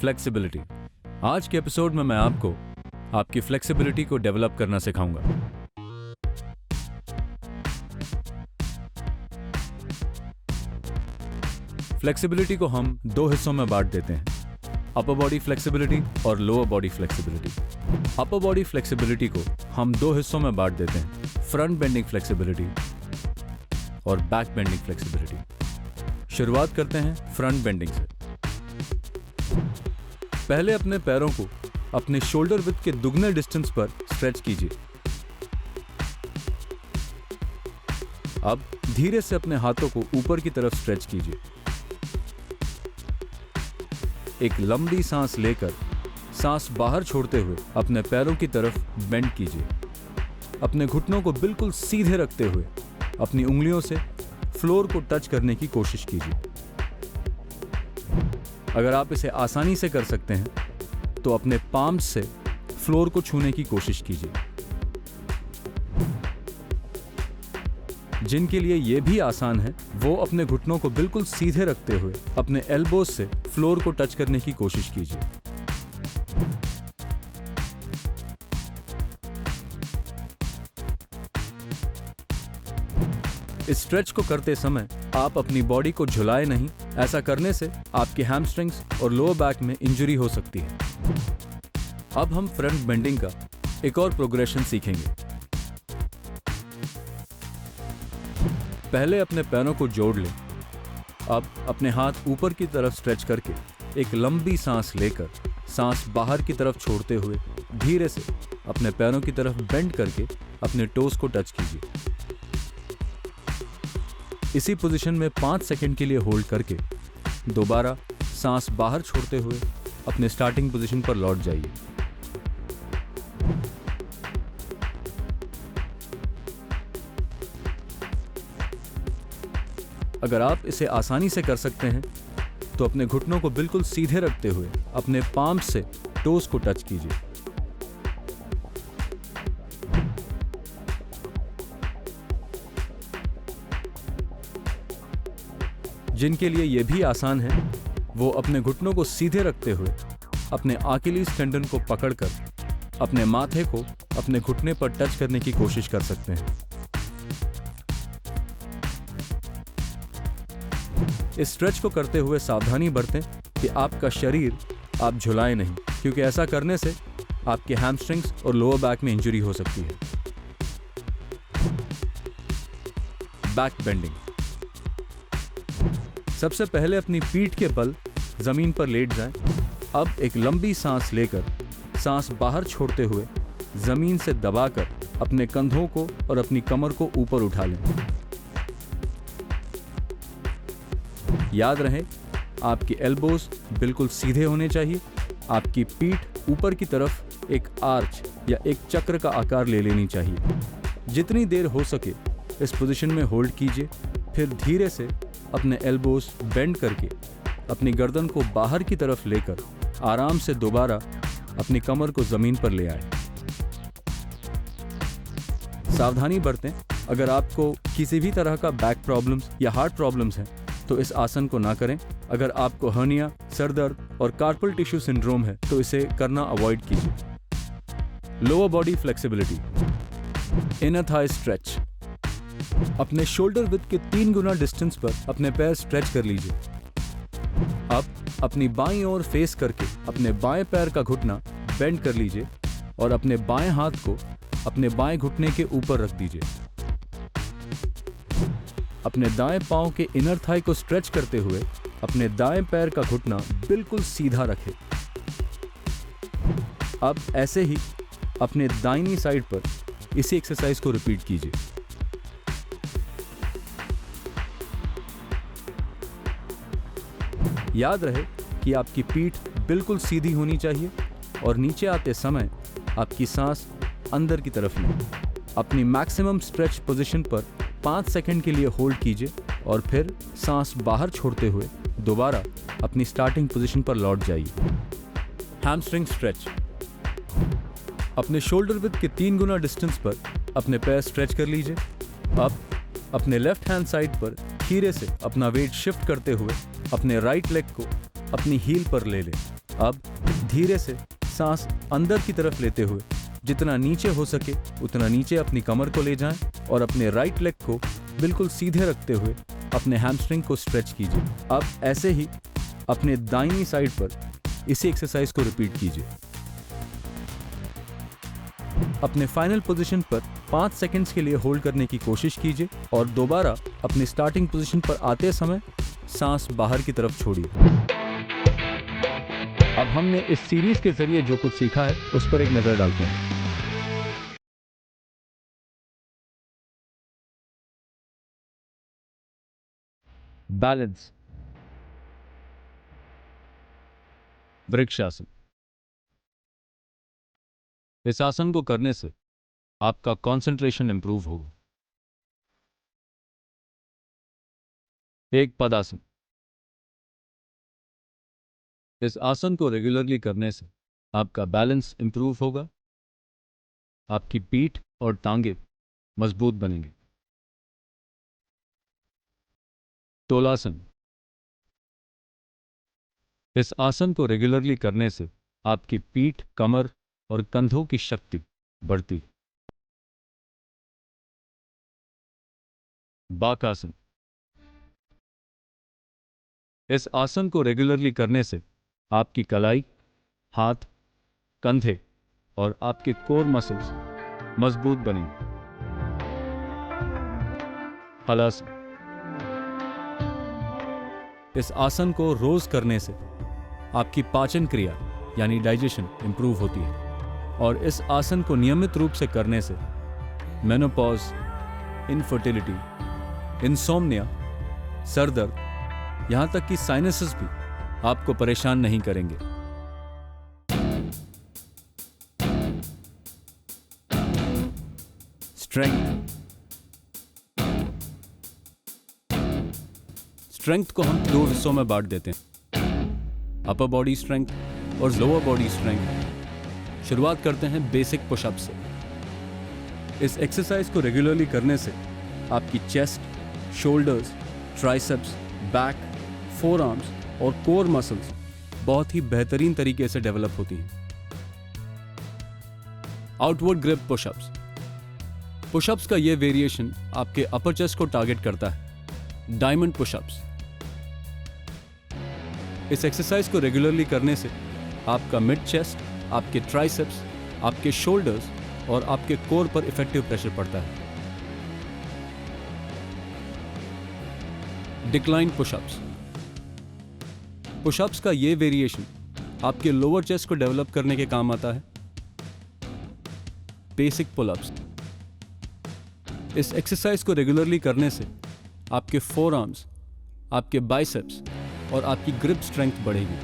Flexibility. आज के episode में मैं आपको आपकी फ्लेक्सिबिलिटी को डेवलप करना सिखाऊंगा। फ्लेक्सिबिलिटी को हम दो हिस्सों में बांट देते हैं, अपर बॉडी फ्लेक्सिबिलिटी और lower body flexibility. Upper body flexibility को हम दो हिस्सों में बांट देते हैं, फ्रंट बेंडिंग फ्लेक्सिबिलिटी और बैक बेंडिंग फ्लेक्सिबिलिटी। शुरुआत करते हैं फ्रंट बेंडिंग से। पहले अपने पैरों को अपने शोल्डर विड्थ के दुगने डिस्टेंस पर स्ट्रेच कीजिए। अब धीरे से अपने हाथों को ऊपर की तरफ स्ट्रेच कीजिए। एक लंबी सांस लेकर सांस बाहर छोड़ते हुए अपने पैरों की तरफ बेंड कीजिए। अपने घुटनों को बिल्कुल सीधे रखते हुए अपनी उंगलियों से फ्लोर को टच करने की कोशिश कीजिए। अगर आप इसे आसानी से कर सकते हैं तो अपने पाम्स से फ्लोर को छूने की कोशिश कीजिए। जिनके लिए यह भी आसान है वो अपने घुटनों को बिल्कुल सीधे रखते हुए अपने एल्बोज से फ्लोर को टच करने की कोशिश कीजिए। इस स्ट्रेच को करते समय आप अपनी बॉडी को झुलाए नहीं। ऐसा करने से आपके हैमस्ट्रिंग्स और लोअर बैक में इंजरी हो सकती है। अब हम फ्रंट बेंडिंग का एक और प्रोग्रेशन सीखेंगे। पहले अपने पैरों को जोड़ लें। अब अपने हाथ ऊपर की तरफ स्ट्रेच करके एक लंबी सांस लेकर सांस बाहर की तरफ छोड़ते हुए धीरे से अपने पैरों की तरफ बेंड करके अपने टोस को टच कीजिए। इसी पोजीशन में 5 सेकंड के लिए होल्ड करके दोबारा सांस बाहर छोड़ते हुए अपने स्टार्टिंग पोजीशन पर लौट जाइए। अगर आप इसे आसानी से कर सकते हैं तो अपने घुटनों को बिल्कुल सीधे रखते हुए अपने पाम से टोस को टच कीजिए। जिनके लिए यह भी आसान है वो अपने घुटनों को सीधे रखते हुए अपने अकिलीज टेंडन को पकड़कर अपने माथे को अपने घुटने पर टच करने की कोशिश कर सकते हैं। इस स्ट्रेच को करते हुए सावधानी बरतें कि आपका शरीर आप झुलाएं नहीं, क्योंकि ऐसा करने से आपके हैमस्ट्रिंग्स और लोअर बैक में इंजरी हो सकती है। Back bending. सबसे पहले अपनी पीठ के बल जमीन पर लेट जाएं। अब एक लंबी सांस लेकर सांस बाहर छोड़ते हुए जमीन से दबाकर अपने कंधों को और अपनी कमर को ऊपर उठा लें। याद रहे आपके एल्बोज बिल्कुल सीधे होने चाहिए। आपकी पीठ ऊपर की तरफ एक आर्च या एक चक्र का आकार ले लेनी चाहिए। जितनी देर हो सके इस पोजीशन में होल्ड कीजिए। फिर धीरे से अपने एल्बोज बेंड करके अपनी गर्दन को बाहर की तरफ लेकर आराम से दोबारा अपनी कमर को जमीन पर ले आए। सावधानी बरतें, अगर आपको किसी भी तरह का बैक प्रॉब्लम्स या हार्ट प्रॉब्लम्स हैं तो इस आसन को ना करें। अगर आपको हर्निया, सर दर्द और कार्पल टिश्यू सिंड्रोम है तो इसे करना अवॉइड कीजिए। Lower body flexibility. Inner thigh stretch. अपने शोल्डर विड्थ के 3 गुना डिस्टेंस पर अपने पैर स्ट्रेच कर लीजिए। अब अपनी बाईं ओर फेस करके अपने बाएं पैर का घुटना बेंड कर लीजिए और अपने बाएं हाथ को अपने बाएं घुटने के ऊपर रख दीजिए। अपने दाएं पांव के इनर थाई को स्ट्रेच करते हुए अपने दाएं पैर का घुटना बिल्कुल सीधा रखें। अब ऐसे ही अपने दाहिनी साइड पर इसी एक्सरसाइज को रिपीट कीजिए। याद रहे कि आपकी पीठ बिल्कुल सीधी होनी चाहिए और नीचे आते समय आपकी सांस अंदर की तरफ लें। अपनी मैक्सिमम स्ट्रेच पोजीशन पर 5 सेकंड के लिए होल्ड कीजिए और फिर सांस बाहर छोड़ते हुए दोबारा अपनी स्टार्टिंग पोजीशन पर लौट जाइए। Hamstring stretch. अपने शोल्डर विड्थ के 3 गुना डिस्टेंस पर अपने पैर स्ट्रेच कर लीजिए। अब अपने लेफ्ट हैंड साइड पर धीरे से अपना वेट शिफ्ट करते हुए अपने राइट लेग को अपनी हील पर ले लें। अब धीरे से सांस अंदर की तरफ लेते हुए जितना नीचे हो सके उतना नीचे अपनी कमर को ले जाएं और अपने राइट लेग को बिल्कुल सीधे रखते हुए अपने हैमस्ट्रिंग को स्ट्रेच कीजिए। अब ऐसे ही अपने दाहिनी साइड पर इसी एक्सरसाइज को रिपीट कीजिए। अपने फाइनल पोजीशन पर 5 सेकंड्स के लिए होल्ड करने की कोशिश कीजिए और दोबारा अपनी स्टार्टिंग पोजीशन पर आते समय सांस बाहर की तरफ छोड़िए। अब हमने इस सीरीज के जरिए जो कुछ सीखा है उस पर एक नजर डालते हैं। बैलेंस, वृक्षासन। इस आसन को करने से आपका कंसंट्रेशन इंप्रूव होगा। एक पदासन। इस आसन को रेगुलरली करने से आपका बैलेंस इंप्रूव होगा, आपकी पीठ और टांगे मजबूत बनेंगे। तोलासन। इस आसन को रेगुलरली करने से आपकी पीठ, कमर और कंधों की शक्ति बढ़ती है। बाकासन। इस आसन को रेगुलरली करने से आपकी कलाई, हाथ, कंधे और आपके कोर मसल्स मजबूत बनेंगे। हलासन। इस आसन को रोज करने से आपकी पाचन क्रिया यानी डाइजेशन इंप्रूव होती है और इस आसन को नियमित रूप से करने से मेनोपॉज, इनफर्टिलिटी, इंसोम्निया, सर दर्द, यहां तक कि साइनसेस भी आपको परेशान नहीं करेंगे। स्ट्रेंथ। स्ट्रेंथ को हम 2 हिस्सों में बांट देते हैं, अपर बॉडी स्ट्रेंथ और लोअर बॉडी स्ट्रेंथ। शुरुआत करते हैं बेसिक पुशअप से। इस एक्सरसाइज को रेगुलरली करने से आपकी chest, shoulders, triceps, back, four arms और कोर मसल्स बहुत ही बेहतरीन तरीके से डेवलप होती हैं। Outward grip pushups. पुशअप्स का यह वेरिएशन आपके अपर चेस्ट को टारगेट करता है। Diamond pushups. इस एक्सरसाइज को रेगुलरली करने से आपका मिड चेस्ट, आपके ट्राइसेप्स, आपके शोल्डर्स और आपके कोर पर इफेक्टिव प्रेशर पड़ता है। Decline pushups. पुशअप्स का यह वेरिएशन आपके लोअर चेस्ट को डेवलप करने के काम आता है। Basic pullups. इस एक्सरसाइज को रेगुलरली करने से आपके फोर आर्म्स, आपके बाइसेप्स और आपकी ग्रिप स्ट्रेंथ बढ़ेगी।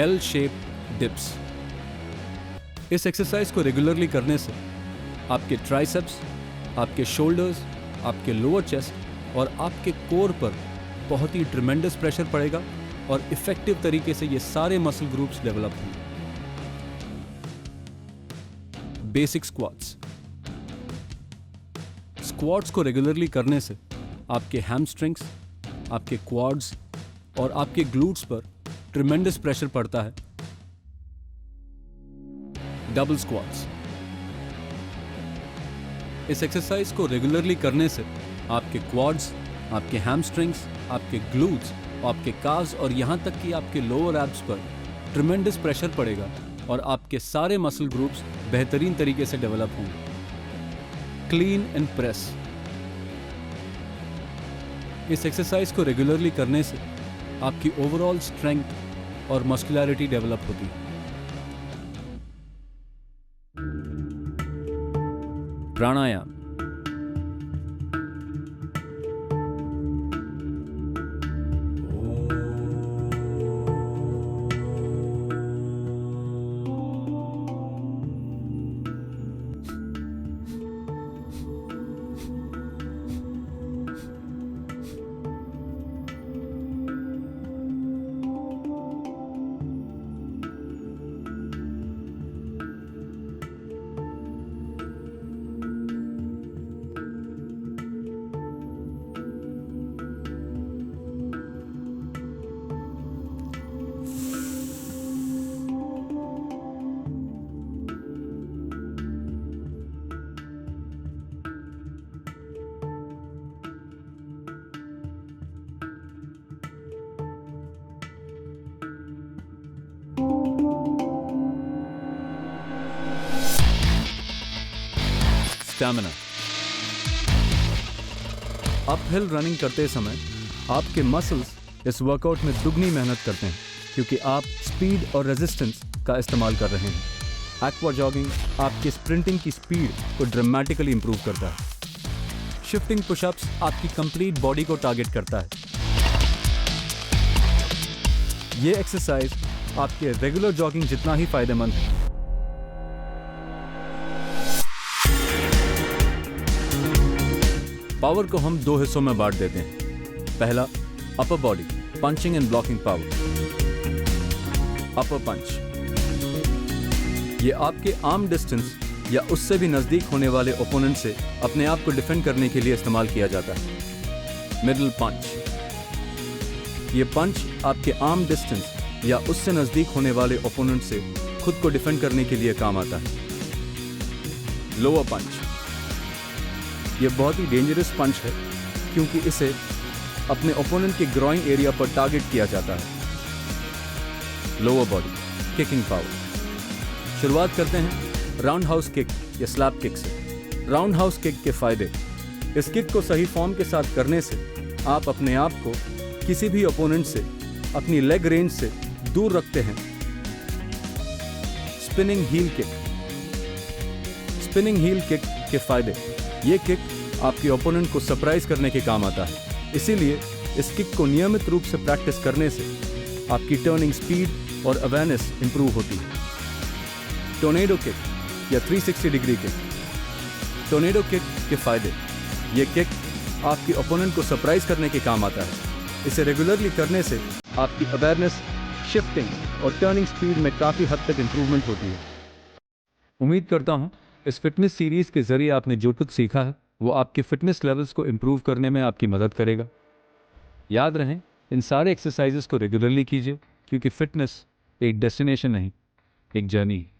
L shape dips. इस एक्सरसाइज को रेगुलरली करने से आपके ट्राइसेप्स, आपके शोल्डर्स, आपके लोअर चेस्ट और आपके कोर पर बहुत ही ट्रिमेंडस प्रेशर पड़ेगा और इफेक्टिव तरीके से ये सारे मसल ग्रुप्स डेवलप होंगे। Basic squats. स्क्वाट्स को रेगुलरली करने से आपके हैमस्ट्रिंग्स, आपके क्वाड्स और आपके ग्लूट्स पर ट्रिमेंडस प्रेशर पड़ता है। Double squats. इस एक्सरसाइज को रेगुलरली करने से आपके क्वाड्स, आपके हैमस्ट्रिंग्स, आपके ग्लूट्स, आपके काव्स और यहां तक कि आपके लोअर एब्स पर ट्रिमेंडस प्रेशर पड़ेगा और आपके सारे मसल ग्रुप्स बेहतरीन तरीके से डेवलप होंगे। Clean and press. इस एक्सरसाइज को रेगुलरली करने से आपकी ओवरऑल स्ट्रेंथ और मस्कुलैरिटी डेवलप होती है। प्राणायाम। स्टैमिना। अपहिल रनिंग करते समय आपके मसल्स इस वर्कआउट में दुगनी मेहनत करते हैं क्योंकि आप स्पीड और रेजिस्टेंस का इस्तेमाल कर रहे हैं। एक्वा जॉगिंग आपकी स्प्रिंटिंग की स्पीड को ड्रामेटिकली इंप्रूव करता है। शिफ्टिंग पुशअप्स आपकी कंप्लीट बॉडी को टारगेट करता है। ये एक्सरसाइज आपके रेगुलर जॉगिंग जितना ही फायदेमंद है। पावर को हम दो हिस्सों में बांट देते हैं। पहला, upper body punching and blocking power. Upper punch, ये आपके आर्म डिस्टेंस या उससे भी नजदीक होने वाले ओपोनेंट से अपने आप को डिफेंड करने के लिए इस्तेमाल किया जाता है। मिडिल पंच, ये पंच आपके आर्म डिस्टेंस या उससे नजदीक होने वाले ओपोनेंट से खुद को डिफेंड करने के लिए काम आता है। लोअर पंच, यह बहुत ही डेंजरस पंच है क्योंकि इसे अपने ओपोनेंट के ग्रोइन एरिया पर टारगेट किया जाता है। Lower body kicking power. शुरुआत करते हैं राउंड हाउस किक या स्लैप किक से। राउंड हाउस किक के फायदे। इस किक को सही फॉर्म के साथ करने से आप अपने आप को किसी भी ओपोनेंट से अपनी लेग रेंज से दूर रखते हैं। Spinning heel kick. Spinning heel kick के फायदे। ये किक आपके ओपोनेंट को सरप्राइज करने के काम आता है, इसीलिए इस किक को नियमित रूप से प्रैक्टिस करने से आपकी टर्निंग स्पीड और अवेयरनेस इंप्रूव होती है। टोर्नेडो किक या 360 डिग्री किक। टोर्नेडो किक के फायदे। ये किक आपके ओपोनेंट को सरप्राइज करने के काम आता है। इसे रेगुलरली करने से आपकी अवेयरनेस, शिफ्टिंग और टर्निंग स्पीड में काफ़ी हद तक इंप्रूवमेंट होती है। उम्मीद करता हूँ इस फिटनेस सीरीज़ के ज़रिए आपने जो कुछ सीखा है वो आपके फिटनेस लेवल्स को इम्प्रूव करने में आपकी मदद करेगा। याद रहें, इन सारे एक्सरसाइजेस को रेगुलरली कीजिए क्योंकि फिटनेस एक डेस्टिनेशन नहीं, एक जर्नी है।